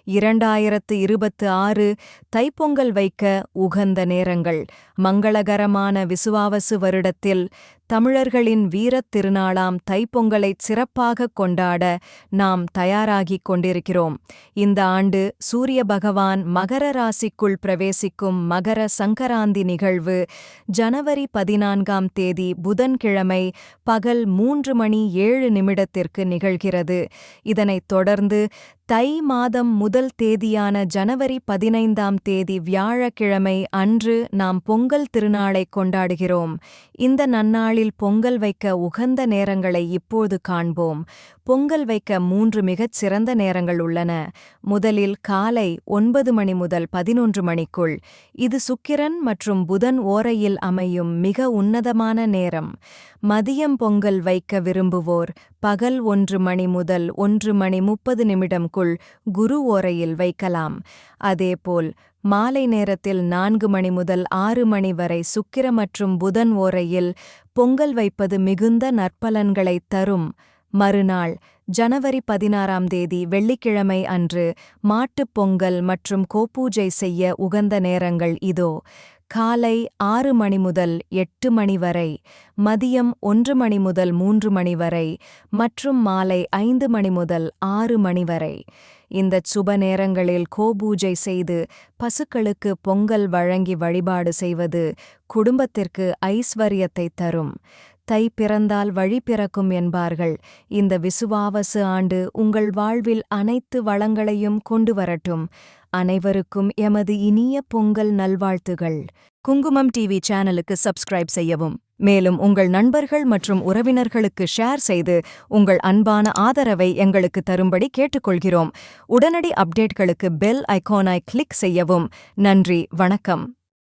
2026 தைப்பொங்கல் வைக்க உகந்த நேரங்கள். மங்களகரமான விசுவாவசு வருடத்தில் தமிழர்களின் வீரத் திருநாளாம் தைப்பொங்கலைச் சிறப்பாகக் கொண்டாட நாம் தயாராகிக் கொண்டிருக்கிறோம். இந்த ஆண்டு சூரிய பகவான் மகர ராசிக்குள் பிரவேசிக்கும் மகர சங்கராந்தி நிகழ்வு ஜனவரி 14ஆம் தேதி புதன்கிழமை பகல் 3:07 நிகழ்கிறது. இதனைத் தொடர்ந்து தை மாதம் முதல் தேதியான ஜனவரி 15ஆம் தேதி வியாழக்கிழமை அன்று நாம் பொங்கல் திருநாளைக் கொண்டாடுகிறோம். இந்த நன்னாளில் பொங்கல் வைக்க உகந்த நேரங்களை இப்போது காண்போம். பொங்கல் வைக்க 3 மிகச் சிறந்த நேரங்கள் உள்ளன. முதலில் காலை 9 மணி முதல் 11 மணிக்குள். இது சுக்கிரன் மற்றும் புதன் ஓரையில் அமையும் மிக உன்னதமான நேரம். மதியம் பொங்கல் வைக்க விரும்புவோர் பகல் 1 மணி முதல் 1:30 குரு ஓரையில் வைக்கலாம். அதேபோல் மாலை நேரத்தில் 4 மணி முதல் 6 மணி வரை சுக்கிர மற்றும் புதன் ஓரையில் பொங்கல் வைப்பது மிகுந்த நற்பலன்களைத் தரும். மறுநாள் ஜனவரி 16ஆம் தேதி வெள்ளிக்கிழமை அன்று மாட்டுப் பொங்கல் மற்றும் கோப்பூஜை செய்ய உகந்த நேரங்கள் இதோ. காலை 6 மணி முதல் 8 மணி வரை, மதியம் 1 மணி முதல் 3 மணி வரை மற்றும் மாலை 5 மணி முதல் 6 மணி வரை. இந்தச் சுப நேரங்களில் கோபூஜை செய்து பசுக்களுக்கு பொங்கல் வழங்கி வழிபாடு செய்வது குடும்பத்திற்கு ஐஸ்வர்யத்தைத் தரும். தை பிறந்தால் வழி பிறக்கும் என்பார்கள். இந்த விசுவாவசு ஆண்டு உங்கள் வாழ்வில் அனைத்து வளங்களையும் கொண்டு வரட்டும். அனைவருக்கும் எமது இனிய பொங்கல் நல்வாழ்த்துகள். குங்குமம் டிவி சேனலுக்கு சப்ஸ்கிரைப் செய்யவும். மேலும் உங்கள் நண்பர்கள் மற்றும் உறவினர்களுக்கு ஷேர் செய்து உங்கள் அன்பான ஆதரவை எங்களுக்கு தரும்படி கேட்டுக்கொள்கிறோம். உடனடி அப்டேட்களுக்கு பெல் ஐகானை கிளிக் செய்யவும். நன்றி, வணக்கம்.